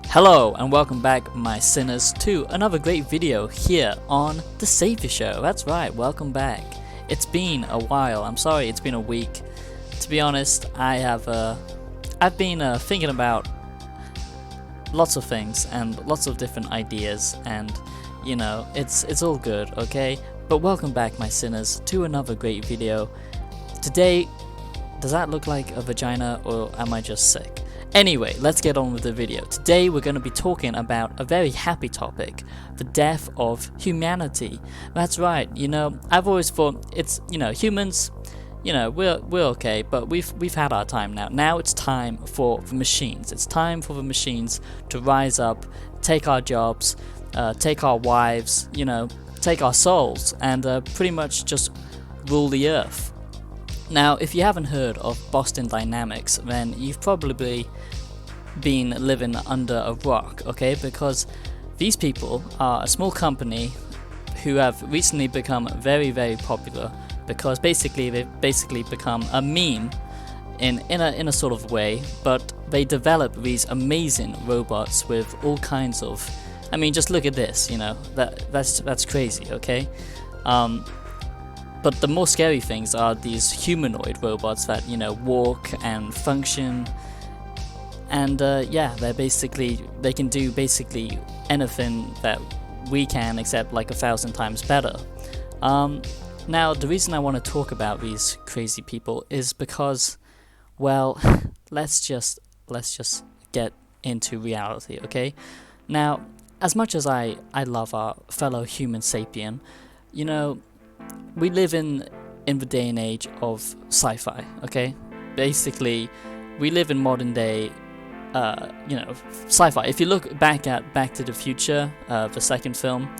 Hello and welcome back, my sinners, to another great video here on The Sci-Fi Show. That's right, welcome back. It's been a while. I'm sorry it's been a week. To be honest, I've been thinking about lots of things and lots of different ideas, and you know, it's all good, okay? But welcome back, my sinners, to another great video. Today, does that look like a vagina or am I just sick? Anyway, let's get on with the video. Today we're going to be talking about a very happy topic, the death of humanity. That's right, you know, I've always thought it's, you know, humans, you know, we're okay, but we've had our time now. Now it's time for the machines. It's time for the machines to rise up, take our jobs, take our wives, you know, take our souls, and pretty much just rule the earth. Now, if you haven't heard of Boston Dynamics, then you've probably been living under a rock, okay? Because these people are a small company who have recently become very, very popular because they've become a meme in a sort of way, but they develop these amazing robots with all kinds of, I mean, just look at this, you know, that's crazy, okay? But the more scary things are these humanoid robots that, you know, walk and function, and yeah, they can do basically anything that we can, except like 1,000 times better. Now, the reason I want to talk about these crazy people is because, well, let's just get into reality, okay? Now, as much as I love our fellow human sapien, you know, we live in the day and age of sci-fi, okay? Basically, we live in modern day, you know, sci-fi. If you look back at Back to the Future, the second film,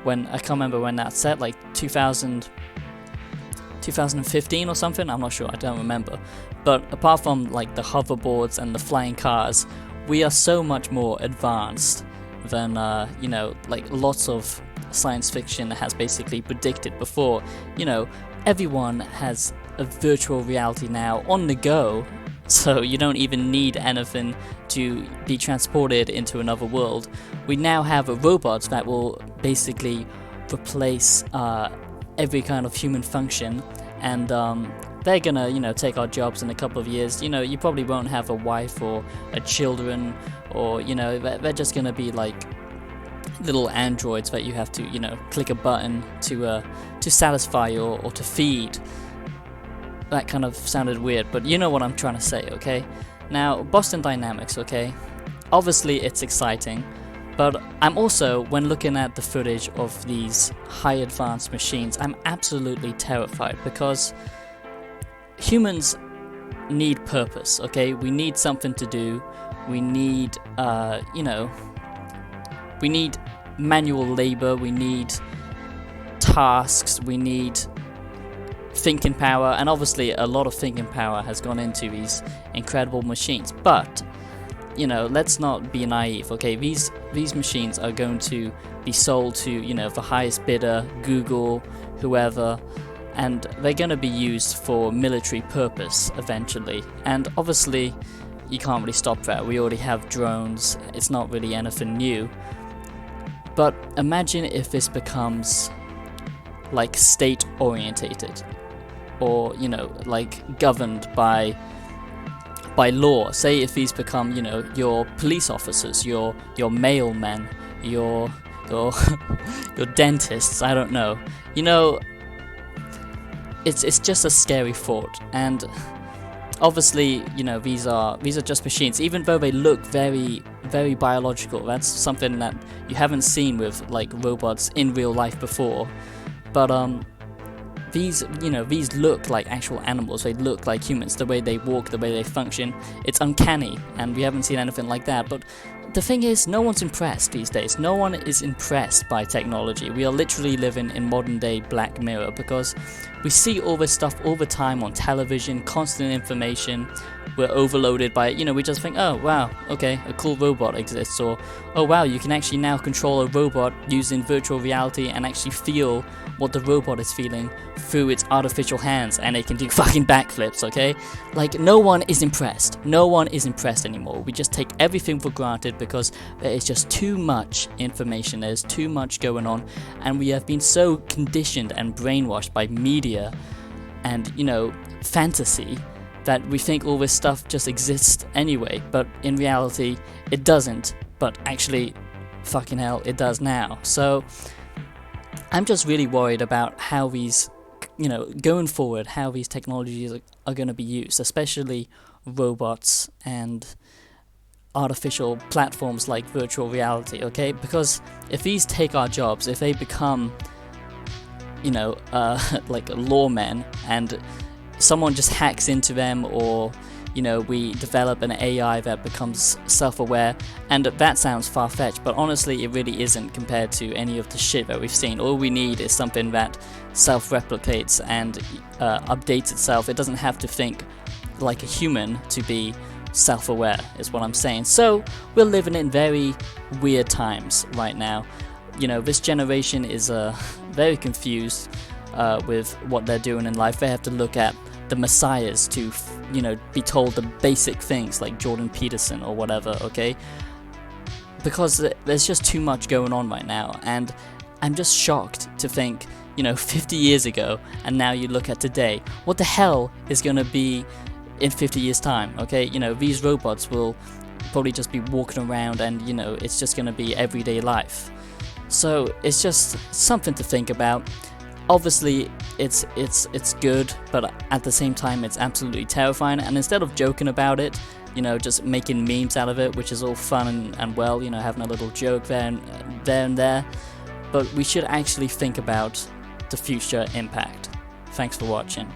when I can't remember when that's set, like 2015 or something, I'm not sure, I don't remember. But apart from like the hoverboards and the flying cars, we are so much more advanced than, you know, like lots of science fiction has basically predicted before. You know, everyone has a virtual reality now on the go, so you don't even need anything to be transported into another world. We now have robots that will basically replace every kind of human function, and they're gonna, you know, take our jobs in a couple of years. You know, you probably won't have a wife or a children, or, you know, they're just gonna be like little androids that you have to, you know, click a button to satisfy or to feed. That kind of sounded weird, but you know what I'm trying to say, okay? Now, Boston Dynamics, okay? Obviously it's exciting, but I'm also, when looking at the footage of these high advanced machines, I'm absolutely terrified because humans need purpose, okay? We need something to do. We need, you know, we need manual labor, we need tasks, we need thinking power, and obviously a lot of thinking power has gone into these incredible machines. But, you know, let's not be naive, okay? These machines are going to be sold to, you know, the highest bidder, Google, whoever, and they're going to be used for military purpose eventually. And obviously, you can't really stop that. We already have drones, it's not really anything new. But imagine if this becomes like state orientated, or, you know, like governed by law. Say if these become, you know, your police officers, your mailmen, your your dentists, I don't know. You know, it's just a scary thought. And obviously, you know, these are just machines, even though they look very, very biological. That's something that you haven't seen with like robots in real life before. But these, you know, these look like actual animals. They look like humans. The way they walk, the way they function, it's uncanny, and we haven't seen anything like that. But the thing is, no one's impressed these days. No one is impressed by technology. We are literally living in modern day Black Mirror because we see all this stuff all the time on television, constant information. We're overloaded by it. You know, we just think, oh wow, okay, a cool robot exists, or oh wow, you can actually now control a robot using virtual reality and actually feel what the robot is feeling through its artificial hands, and it can do fucking backflips, okay? Like, no one is impressed. No one is impressed anymore. We just take everything for granted. because there is just too much information, there's too much going on, and we have been so conditioned and brainwashed by media and, fantasy, that we think all this stuff just exists anyway, but in reality it doesn't, but actually fucking hell it does now. So I'm just really worried about how these, going forward, how these technologies are going to be used, especially robots and artificial platforms like virtual reality, okay? Because if these take our jobs, if they become, like lawmen, and someone just hacks into them, or we develop an AI that becomes self-aware, and that sounds far-fetched, but honestly it really isn't compared to any of the shit that we've seen. All we need is something that self-replicates and updates itself. It doesn't have to think like a human to be self-aware, is what I'm saying. So we're living in very weird times right now. This generation is very confused with what they're doing in life. They have to look at the messiahs to, be told the basic things like Jordan Peterson or whatever, okay? Because there's just too much going on right now, and I'm just shocked to think, 50 years ago, and now you look at today, what the hell is going to be in 50 years time, okay? These robots will probably just be walking around, and, it's just going to be everyday life. So it's just something to think about. Obviously it's good, but at the same time it's absolutely terrifying, and instead of joking about it, just making memes out of it, which is all fun and well, having a little joke there and there, but we should actually think about the future impact. Thanks for watching.